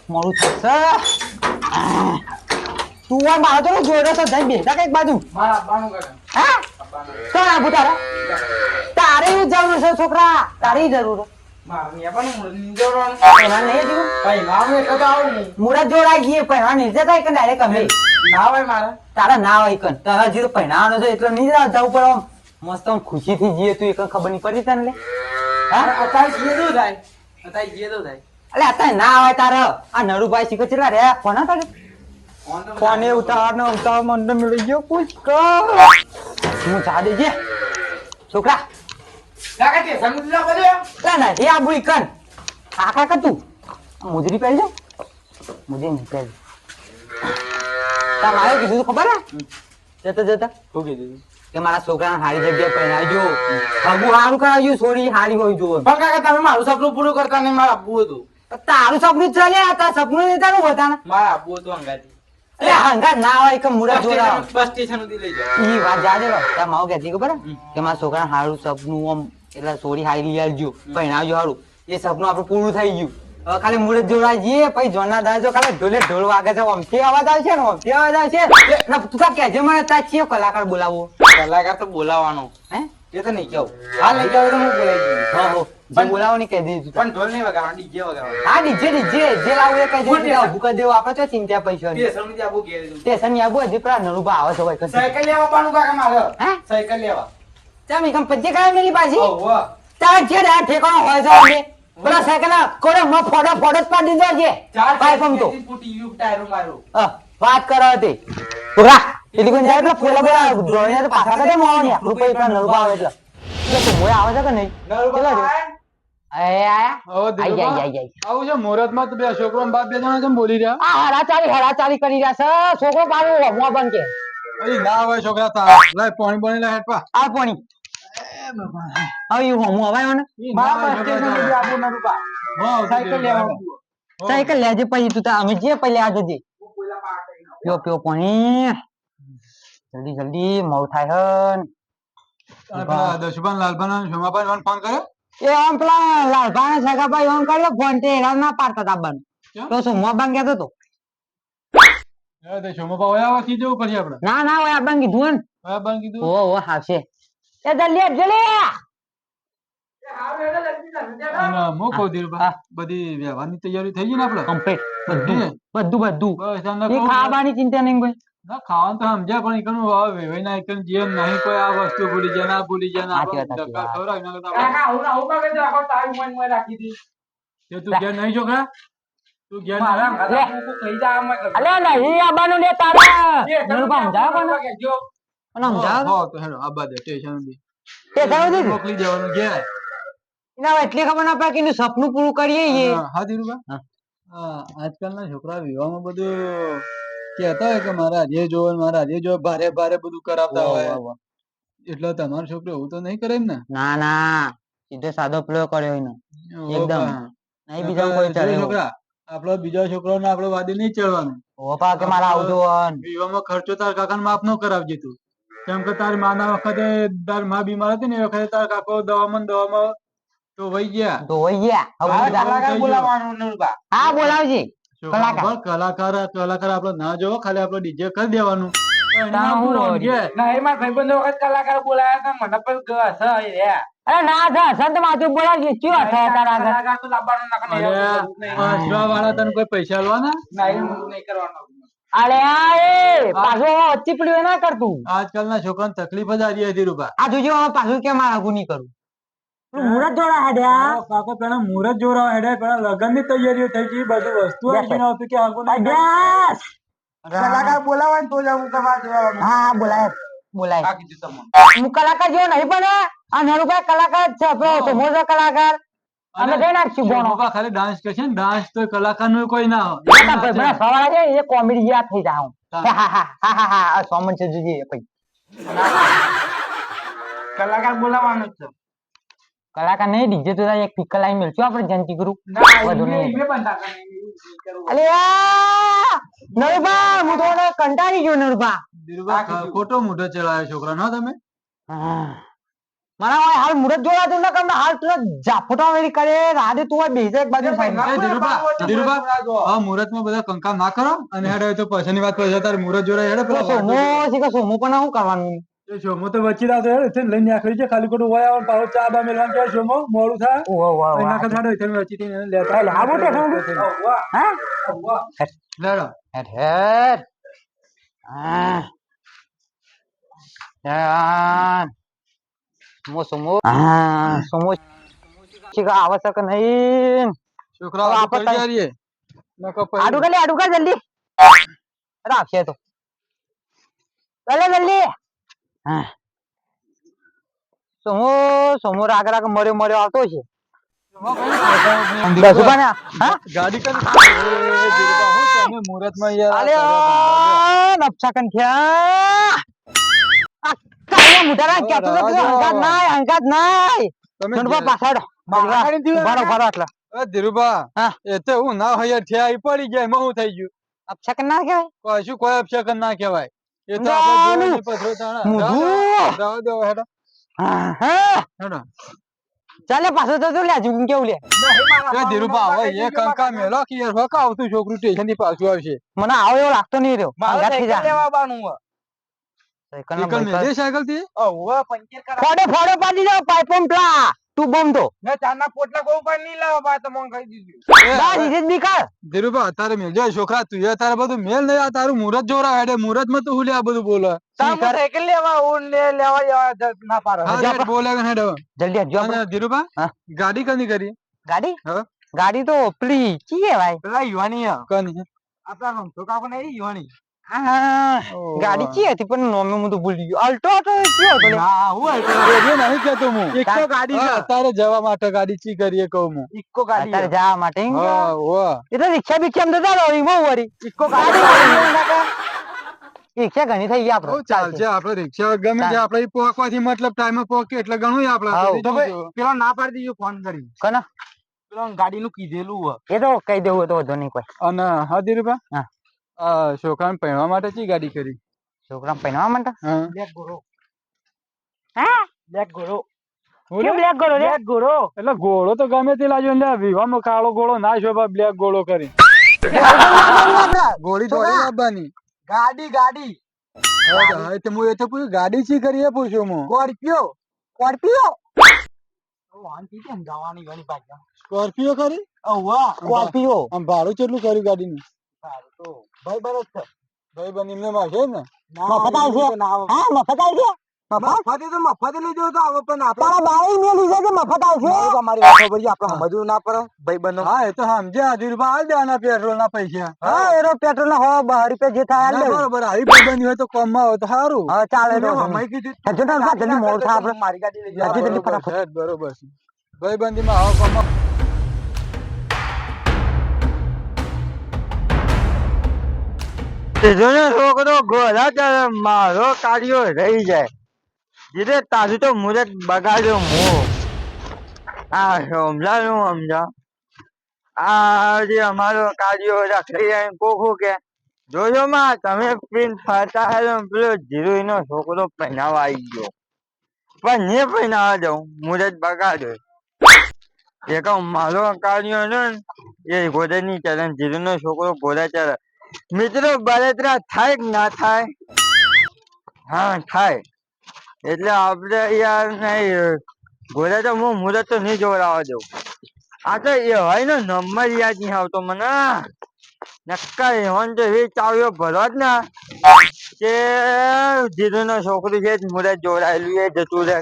મોડું થશે તું આ મારો તો જોડે તો જઈ બેઠા કઈક બાજુ મારા અબ્બાનું કરે હા તો આબુ તારા તારે જરૂર છે છોકરા તારી જરૂર મારે પણ જોડવાનું પહેલા નહીં જીવું ભાઈ નામ એટલે તો આવું મુરત જોડાઈ ગઈ પહેલા નહીં જતા કે ડાયરેક્ટ અમે ના હોય મારે તારા ના હોય કન તારા જીરો પહેણાવાનો છે એટલે નહીં જવું પડે આમ મસ્ત આમ ખુશી થી જીએ તું એક ખબર નહીં પડી તને લે હા અત્યારે જીએ તો થાય અત્યારે જીએ તો થાય અલે અત્યારે ના હોય તારે આ નરુભાઈ શીખો ચેલા રે કોના તારે કોને ઉતાર ને ઉતાર મંડળ મળી ગયો પૂછ હું જા દેજે છોકરા કાકા તે સમુદ્ર બોલ્યો લા ના એ આબુ કન કાકા કા તું મુજરી પહેરી જા મુજે નહીં પહેરી તા મારે કીધું ખબર હે જતા જતા શું કીધું કે મારા છોકરાને હારી જગ્યાએ પહેરાવજો આબુ હારું કરાવજો છોડી હારી હોય જો પણ કાકા તમે મારું સપનું પૂરું કરતા નહીં મારા આબુ હતું તારું સપનું ચાલે આ સપનું નહીં તારું બતાના મારા આબુ હતું અંગાથી એ હંગા ના હોય કે મુરત જોડાવ બસ સ્ટેશન સુધી લઈ જાઓ ઈ વાત જાજે રો તા માવ કહેતી ખબર કે મારા છોકરાને હારું સપનું આમ એટલે છોડી હારી લઈ આવજો પહેરાવજો હારું એ સપનું આપણું પૂરું થઈ ગયું હવે ખાલી મુરત જોડાઈ જઈએ પછી જોના દાજો ખાલી ઢોલે ઢોલ વાગે છે ઓમથી અવાજ આવશે ને ઓમથી અવાજ આવશે ને તું કા કહેજે મને તા ચિયો કલાકાર બોલાવો કલાકાર તો બોલાવાનો હે એ તો નહીં કહું હાલ નહીં કહું તો હું બોલાવી દઉં હા હો પણ બોલાવો નહીં કહી દીધું પણ ઢોલ નહીં વગાડવાનો ડીજે વગાડવાનો હા ડીજે જે લાવું એ કહી દે ભૂકા દેવો આપણે તો ચિંતા પૈસા તે સમજી આબુ ઘેર દીધું સ્ટેશન આબુ હજી પેલા નરુભા આવે છે હોય કશું સાયકલ લેવા પાનું કાકા મારે હે સાયકલ લેવા ચાલ એકમ પજ્જે કાય મેલી પાછી ઓહો ચાલ જે રે ઠેકાણો હોય છે અમે પેલા સાયકલ કોરે મ ફોડો ફોડો જ પાડી દીધો છે ચાર પાઇપ આમ તો ફૂટી યુ ટાયરો મારો વાત કરો હતી પૂરા એલી કોણ જાય એટલે પેલા પેલા ધોઈને તો પાછા કરે મોવાની રૂપિયા પેલા નરુભા આવે એટલે તો મોય આવે છે કે નહીં નરુબા આયા આવું છે મુહૂર્ત માં તો બે છોકરો બાપ બે જણા કેમ બોલી રહ્યા આ હરાચારી કરી રહ્યા છે છોકરો પાડો મોં બંધ કે અરે ના હવે છોકરા તા લાય પાણી પાણી લાય હેઠવા આ પાણી હવે હું હમું હવાયો ને મારા બસ સ્ટેશન સુધી આબુ નરુબા સાયકલ લેવા સાયકલ લેજે પછી તું તા અમે જે પહેલા આ જજે પીઓ પીઓ પાણી જલ્દી જલ્દી મોડું થાય હન દશભાન લાલભાન શોમાભાઈ ફોન કર્યો એ આમ પેલા લાલભાઈ સગાભાઈ ઓન કર્યો ફોન તે એના ના પાડતા તા બન તો શું મોબાઈલ કહેતો તો શોમાભા હોય આવા કી જેવું કરીએ આપણે ના ના ઓય આબન કીધું ને હા બંધ કીધું ઓ હાશે એ જલ્દી જલ્દી અને મૂકો દીરબા બધી વ્યવહારની તૈયારી થઈ ગઈ ને આપણે કમ્પ્લીટ બધું બસ આને એ કહું ખાવાની ચિંતા નહીં કોઈ ના ખાવાનું તો સમજ્યા પણ એકનું વેવાઈ ના એકન જેમ નહીં કોઈ આ વસ્તુ ભૂલી જાય ના ભૂલી જાય ના સાચી વાત, સાચી વાત. ખવડાવી ના કરતા કાકા હું આવું કાકે તો આખો ટાઈમ મન રાખી દી તે તું ઘેર નહીં છોકરા તું ઘેર મારા નહીં ઘરે હું કહી જા આમ અલે નહીં આબાનું લે તારા નરુબા સમજાવ કોને જો કોને સમજાવ હો તો હેડો આબા દે સ્ટેશન સુધી તે થયું દીધું મોકલી દેવાનું ઘેર એના એટલી ખબર ના પડે કે એનું સપનું પૂરું કરીએ એ હા દીરુબા હા આજકાલના છોકરા વિવાહમાં બધું કહેતા હોય કે મારા જે જોવે મારા જે જોવે ભારે ભારે બધું કરાવતા હોય એટલે તમારો છોકરો એવું તો નહીં કરે ને ના ના સીધો સાદો પ્રયોગ કર્યો એનો એકદમ નહીં બીજા કોઈ જો ચડે છોકરા આપડે બીજા છોકરાઓને આપડે વાદી નહીં ચડવાનું ઓપા કે મારા આવજો વિવાહમાં ખર્ચો તાર કાકા માફ ન કરાવજે તું કેમ કે તારી માના વખતે તાર માં બીમાર હતી ને એ વખતે તાર કાકો દવામાં તો વહી ગયા તો હોય ગયા હવે કલાકાર બોલાવવાનું નરુબા હા બોલાવજે કલાકાર. કલાકાર આપડે ના જોવો ખાલી આપડે ડીજે કરી દેવાનું તાણ હું વળી. ના એ મારા ભાઈબંધો વખત કલાકાર બોલાયા હતા મને પણ હસ રે અરે ના જા સંત માથું બોલાવજે કયો હતા તારા આગળ કલાકાર તો લાવવાનો ના હસવા વાળા તને કોઈ પૈસા આલવાના ના એ નહીં કરવાનો અરે આ એ પાછો વચ્ચી પીડ્યો ના કરતું આજકાલના છોકરાને તકલીફ જ આવી હતી રૂપા આ જોજો હવે પાછું કેમ આ આગું નહીં કરું મુરત જોડા હેડ્યા કાકો પેલા મુહૂર્ત જોરા હેડે પેલા લગ્ન ની તૈયારીઓ થઈ ગઈ બધી વસ્તુ આવી ગઈ હતી કે આગળ અભ્યાસ કલાકાર બોલાવાય ને તો જ હું તમારે જવાનું હા બોલાય બોલાય આ કીધું તમને હું કલાકાર જેવો નહીં પણ આ નરુભાઈ કલાકાર જ છે આપણો તો મોટો કલાકાર અમે કઈ નાખશું બોનો બાપા ખાલી ડાન્સ કરશે ને ડાન્સ તો કલાકાર નું કોઈ ના હોય ભાઈ મને સવારે છે એ કોમેડી યાદ થઈ જાઉં હા હા હા હા હા સોમન છે જોજે ભાઈ કલાકાર બોલાવાનો જ છે કલાકાર નહીં ડીજે તો એક પિકલ લાઈન મેળશું આપણે જયંતિ ગુરુ વધુ નહીં અલે નરુભા હું તો કંટાળી ગયો નરુભા ખોટો મોઢો ચલાવ્યો છોકરા ના તમે મારા હોય હાલ મુરત જોવા તું ના કર હાલ તું જાફોટા વેરી કરે રાડે તું હોય બેસે એક બાજુ ફાઈન ધીરુભા હા મુહૂર્તમાં બધા કંકામ ના કરો અને હેડે તો પૈસાની વાત પછી તારે મુહૂર્ત જોડે હેડે પેલા સોમો છે કે સોમો પણ શું કરવાનું એ શોમો તો વચ્ચે રાતો હેડે છે લઈને આખરી છે ખાલી ખોટું હોય આવે પાછો ચા બા મેલવાનું કે શોમો મોડું થાય એના કરતા હેડે છે વચ્ચે થી લેતા આ બોટે હા લેડો હેડ હેડ હા યાર સોમો સોમો ચીકા આવશ્યક નહીં છોકરા આપણે કરી જઈએ નકો આડું કર જલ્દી રાખીએ તો ચાલે જલ્દી હા સોમો સોમો રાગ મર્યો આવતો છે ગાડી કરી ધીરુભા હું તમે મુહૂર્ત માં યાર નપસાકન થયા કાયા મુટારા કેતો તો અંકાત નાય તમે પાછળ બરો આટલા ધીરુભા હા. એ તો હું ના હોય થયા ઈ પડી ગયા એમાં હું થઈ ગયું અપસાકન ના કહેવાય કશું કોઈ અપશકન ના કહેવાય એ તો ના, આપણે નહીં. જોવાની પથરો તાણા. મૂઢું. જાઓ, જાઓ, હેડો, હા હેડો. ચાલે પાછો તો લે જુગું કેવું લે એ ધીરુભા હવે એ કંકા મેલો કે યાર હોકા આવતું છોકરું સ્ટેશન થી પાછું આવશે મને આવો એવો લાગતો નહીં રહ્યો અંગાથી જા સાયકલ સાયકલ મેલે સાયકલ થી ફોડો પાડી જાવ પાઇપો પેલા તું બોમ તો ધીરે નીકળ ધીરુભા તારે મેલ જાય છોકરા તું એ તારે બધું મેલ નહીં આ તારું મુહૂર્ત જોરા હેડે મુહૂર્ત માં તું હું લે આ બધું બોલે હા હેડ બોલે કે હેડ હવે. જલ્દી આવજો આપણે. અને ધીરુભા હા. ગાડી કની કરી ગાડી હા ગાડી તો પેલી કી કહેવાય કની આ ઓહ. ગાડી કી હતી પણ નોમે હું તો ભૂલી ગયો અલ્ટો હતો કયો હતો લે? એ નહીં કેતો હું હા, તારે જવા માટે ગાડી ચી કરીએ કહું હું અત્યારે જવા માટે એમ કે? હા વાહ એ તો રિક્ષા બિક્ષા માં જતા રહો એમાં વળી રિક્ષા ઘણી થઈ ગઈ બહુ આપણે ચાલશે આપડે રિક્ષા ગમે તે આપડે પોકવાથી મતલબ ટાઈમે પોકે એટલે ઘણું હાઉ. આપડે પેલા ના પાડી દીધું ફોન કરી કોના પેલા ગાડી નું કીધેલું એ તો કહી દેવું તો વધુ નહીં કોઈ અને હા ધીરુભા હા. છોકરાને પહેરવા માટે ચી ગાડી કરી છોકરા પહેરવા માટે હા બ્લેક ઘોડો હા બ્લેક ઘોડો કેમ બ્લેક ગોળો લે બ્લેક ઘોડો એટલે ઘોડો તો ગમે તે લાગ્યો એટલે વિવામાં કાળો ઘોડો ના શોભા બ્લેક ઘોડો કરી ઘોડી દોડી લાવવાની ગાડી ગાડી હા, તે હું એ તો પૂછ્યું ગાડી ચી કરી એ પૂછ્યું હું સ્કોર્પિયો સ્કોર્પિયો વાંચી કેમ જવાની ઘણી પાછા સ્કોર્પિયો કરી સ્કોર્પિયો આમ ભાડું કેટલું કર્યું ગાડીનું સારું તો ભાઈ બરોબર છે ભાઈ બન એમને મળશે ને મફત આવશે હા મફત આવશે મફતે તો મફતે લઈ જવું તો આવે પણ આપણે તારા બાઈ ને લીધે કે મફત આવશે તમારી વાતો ભરી આપણે સમજવું ના પડે ભાઈ બંધો હા એ તો સમજ્યા ધીરુભા આલ દેવાના પેટ્રોલ ના પૈસા હા એનો પેટ્રોલ ના હો 12 રૂપિયા જે થાય ના, આલે બરોબર આવી ભાઈ હોય તો કોમમાં હોય તો સારું હા ચાલે તો મમ્મી કીધું હજુ તો જલ્દી મોડ થાય આપણે મારી ગાડી લઈ હજી જલ્દી બરોબર ફટાફટ. છે, બરોબર છે ભાઈ બંધીમાં આવો કોમમાં છોકરો ગોળા ચાલે મારો કાર્યો રહી જાય જીરે તારું તો મુરત બગાડ્યો હું આ સમજાયું સમજા આ જે અમારો કાર્યો રખડી જાય કોખું કે જોજો માં તમે પીન ફરતા હોય તો પેલો જીરો નો છોકરો પહેરાવા આવી ગયો પણ ને પહેરાવા જાઉં મુરત બગાડ્યો એ કહું મારો કાર્યો છે ને એ ઘોડે ની ચાલે જીરો નો છોકરો ઘોડા ચાલે મિત્રો બળતરા થાય કે ના થાય હા થાય એટલે આપડે યાર નહીં ઘોડે તો હું મુરત તો નહીં જોડાવા દઉં આ તો એ હોય ને નંબર યાદ નહીં આવતો મને નક્કા એવન તો એવી ચાવીઓ ભરવા જ ને કે જીરુ નો છોકરી છે મુરત જોડાયેલું એ જતું રહે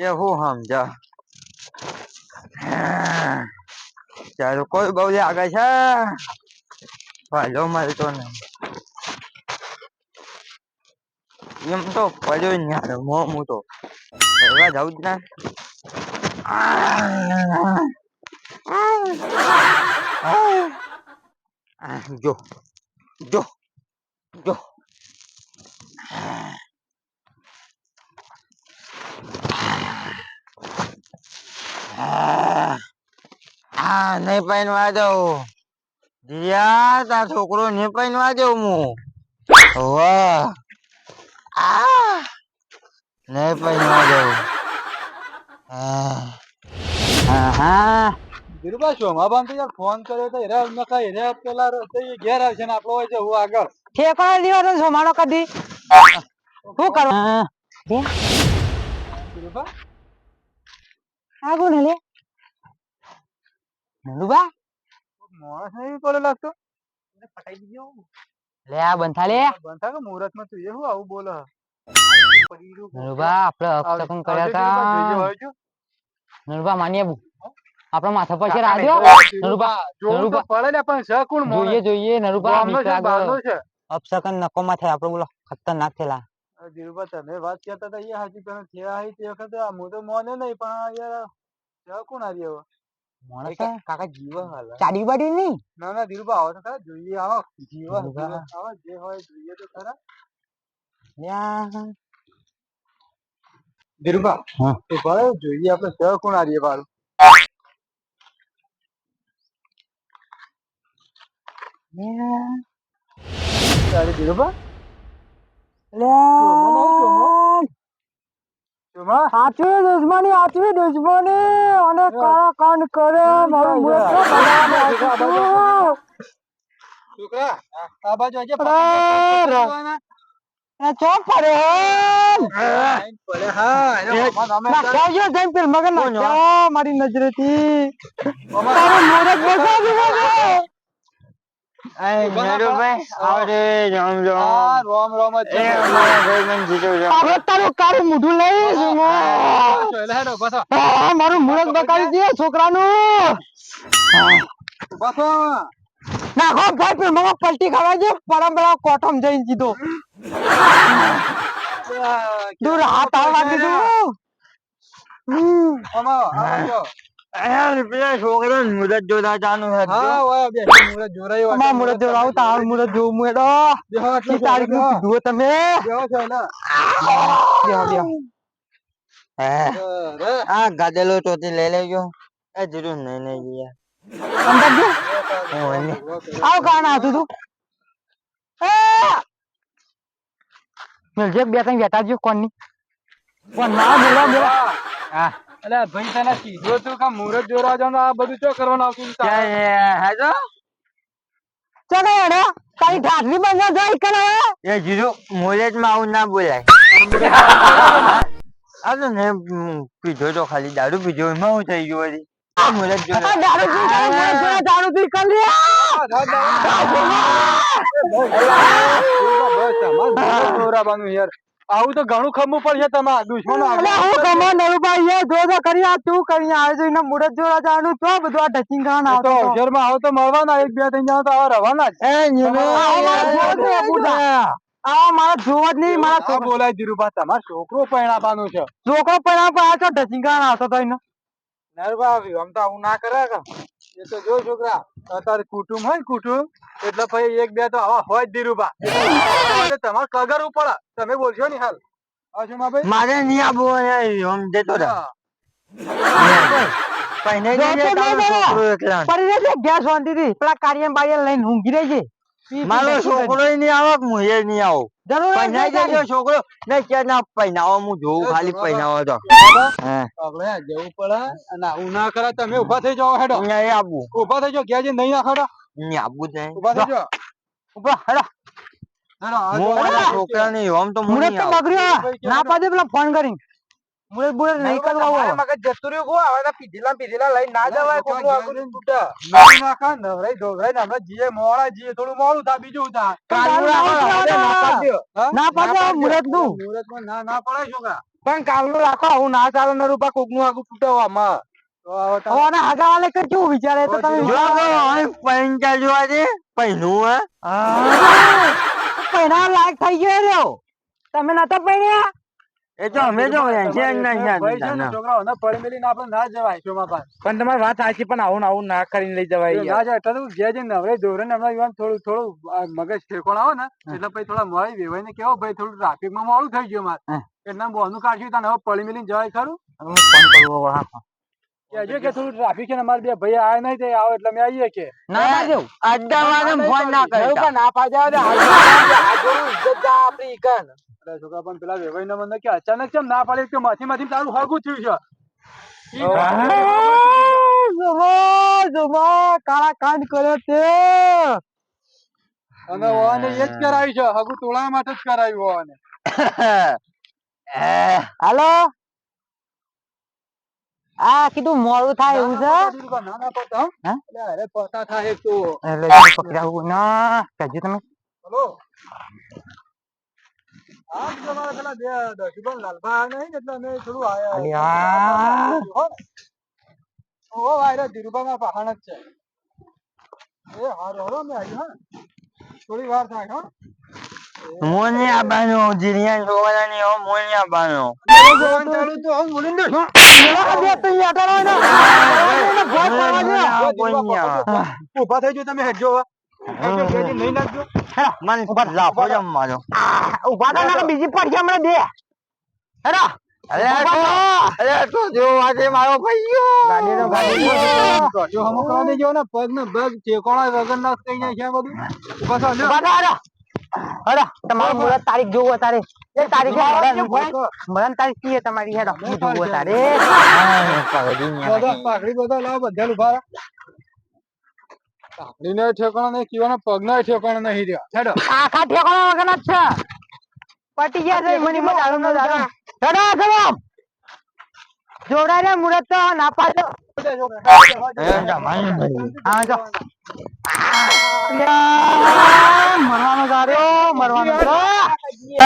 એ હું સમજા ચાલો કોઈ બહુ આગળ છે ભાલો મળતો નહીં એમ તો પડ્યો જ યાર હું તો ફરવા જાઉં જ ના જો જો જો નહીં પહેરવા દઉં દિયા તાર છોકરો નહીં પહેરવા દઉં હું વાહ નહીં પહેરવા દઉં હા ધીરુભાઈ શોભાબાન તો યાર ફોન કર્યો તો હેરા નકા હેરા પેલા રસ્તે ઘેર આવશે ને આપણો હોય છે હું આગળ ઠેકાણો દીવાનો છો મારો કદી શું કરવા ધીરુભાઈ આ કોણ લે નંદુબા માણસ નહીં બોલે લાગતો લે આ બંધા લે બનતા કે મુહૂર્ત માં તું એ હું આવું બોલે નંદુબા આપણે અપસકન કર્યા હતા નંદુબા માની આવું આપણા માથા પર છે રાજો નંદુબા જોવું તો પડે ને પણ છે કોણ જોઈએ જોઈએ નંદુબા ગામનો છે બહારનો છે અપસકન નકોમાં થાય આપણે બોલો ખતરનાક થયેલા ધીરુભાઈ તમે વાત કરતા હતા એ હાજી તમે થયા આવી તે વખતે હું તો મોને નહીં પણ યાર છે કોણ આવી હવે માણસ કાકા જીવ હાલ ચાડી બાડી નહીં ના ના ધીરુભાઈ આવો તો ખરા જોઈએ આવો જીવ આવો જે હોય જોઈએ તો ખરા ધીરુભાઈ હા તો ભાઈ જોઈએ આપણે છે કોણ આવીએ બારું અરે ધીરુભાઈ આચવી દુશ્મની અને કાળા કાન કરે મારું મુખ છોકરા આ બાજુ આજે ચોક પડે મારી નજરેથી તારું મોઢું બગાડી તારું કાળું મોઢું લઈશ મારું મુરત બગાડી દે છોકરાનું નાખો ભાઈ પેલ મગા પલટી ખાવા છે પરંપરા કોઠમ જઈને કીધો દૂર હાથ આવવા દીધું છોકરો મુરત જોતા જાનું મુરત જોડાવું તાર મુરત જોવું મેડો તારીખ નું કીધું તમે આ ગાદેલો ચોથી લઈ લેજો એ જરૂર નહીં નહીં આવ કાણ હતું તું મિલજે બે ત્રણ બેઠા જો કોણ ની કોણ ના બોલા બોલા હા અલે ભાઈ તને કીધું તું કે મુહૂર્ત જોરા જવાનું આ બધું શું કરવાનું આવતું હેજો ચલો એડો તારી ઢાકરી બંધ જાય કે એ જીરો મોલેજ માં આવું ના બોલાય આ તો ને પીધો તો ખાલી દારૂ પીધો એમાં હું થઈ ગયું વળી મોલેજ જો દારૂ પી કર લે યાર આવું તો ઘણું ખમવું પડશે તમારે દુશ્મનો હું કમો નરુભાઈ એ જો તો કરી આ તું કરી આવે છે એને મુરત જોડા જવાનું તો બધું આ ટચિંગ ગાન આવતો હોશિયારમાં આવો તો મળવાના એક બે ત્રણ જણા તો આવા રહેવાના જ આ મારા જોવા જ નહીં મારા છોકરો બોલાય ધીરુભા તમારે છોકરો પરણાવવાનું છે છોકરો પરણાવ આ તો ટચિંગ ગાન આવતો તો એને નરભાઈ આમ તો આવું ના કરે કે એ તો જો છોકરા અત્યારે કુટુંબ હોય ને કુટુંબ એટલે ભાઈ એક બે તો આવા હોય જ ધીરુભા તમારે કગરવું પડે તમે બોલશો ને હાલ મારે નહીં આબુ આમ જતો ગેસ વાંધી હતી પેલા કાર્ય બારીએ લઈને ઊંઘી રહી છે મારો છોકરો નહીં આવક હું એ નહીં આવું પૈનાઈ જજો છોકરો નહીં ક્યાં ના પૈનાવો હું જોઉં ખાલી પૈનાવો તો આપણે જવું પડે અને આવું ના કરે તમે ઉભા થઈ જાઓ હેડો નહીં આવું ઉભા થઈ જાઓ ક્યાં નહીં આખડો નહીં આવું જ નહીં ઉભા થઈ જાઓ ઉભા હેડો છોકરા નહીં આમ તો મુરત તો બગડ્યો ના પાડે પેલા ફોન કરી મુરત બુરત નહીં કરવા મગજ જતું રહ્યું કો હવે પીધેલા લઈને ના જવાય કોકનું આગળ તૂટા નહીં નાખા નવરાઈ ઢોગરાઈ ને જીએ મોડા જીએ થોડું મોડું થા બીજું થા ના પાડે મુરત નું મુહૂર્તમાં ના પડાય છોકરા પણ કાલનું રાખો આવું ના ચાલે ને રૂપા કોક નું આગું તૂટવામાં હગાવાલે કે કેવું વિચારે તો તમે પૈંચા જોવા છે પૈનું પૈણા લાયક થઈ ગયો રહ્યો તમે નતા પૈણ્યા એ તો અમે તો છોકરાઓને પડી મેલીને આપણે ના જવાય ચોમાપા પણ તમારી વાત સાચી પણ આવું ના કરીને લઈ જવાય ના જાય એટલે તું જે નવરે દોરે ને હમણાં થોડું મગજ ઠેકોણ આવે ને એટલે પછી થોડા મોડી વેવાય ને કેવો ભાઈ થોડું ટ્રાફિક માં મોડું થઈ ગયું મારે એટલે બોનું કાઢ્યું તને હવે પડી મેલીને જવાય ખરું કેજો કે થોડું ટ્રાફિક છે ને અમારે બે ભાઈ આયા નહીં તે આવો એટલે અમે આવીએ કે ના દેવ અડ્ડા વાળા ફોન ના કરતા ના પાડ્યા આપડી ઈકન છોકરા પણ પેલા વેવાઈ ને મને કે અચાનક કેમ ના પાડે કે માંથી તારું હગું થયું છે કાળા કાંડ કર્યો તે અને ઓને એ જ કરાવી છે હગુ તોળા માટે જ કરાવ્યું ઓને હાલો આ કીધું મોડું થાય એવું છે ના ના પતા હા? અરે પતા થાય તો એટલે પકડાવું ના કહેજો તમે હલો આ તમારા પેલા બે દશીબન લાલભા નહીં એટલે અમે થોડું અલ્યા. ઓ વાયરા ધીરુભાઈ માં પહાણ જ છે એ હારો હારો મે આવી હા થોડી વાર થાય હા મોનિયા બાનો જીરિયા જોવાના હો મોનિયા બાનો જોવાનું ચાલુ તો હું બોલી દઉં ઉભા થઈ જો તમે હેડજો નહીં નાખજો મન પર લાફો જમવાનો ઉભા થા બીજી પડી હમણાં દે હેડા અરે તો જો આજે મારો ભાઈઓ ગાડીનો જો હમ કરવા દેજો ને પગ ને પગ ચેકોણા વગર ના થઈ જાય છે બધું ઉભા થા લ્યો ઉભા થા હેડા તમારું મુહૂર્ત તારીખ જોવો તારે એ તારીખ મરણ તારીખ કી તમારી હેડો જોવો તારે પાઘડી બધા લાવ બધા ઉભા રહો પાઘડી ને ઠેકાણા નહીં કીવાના પગ ના ઠેકાણા નહીં રહ્યા હેડો આખા ઠેકાણા વગર જ છે પટી ગયા છે મને દારૂ નો દારૂ હેડો ચલો જોડા રે મુહૂર્ત તો ના પાડો હા જો મરવાનો દારૂ મરવાનો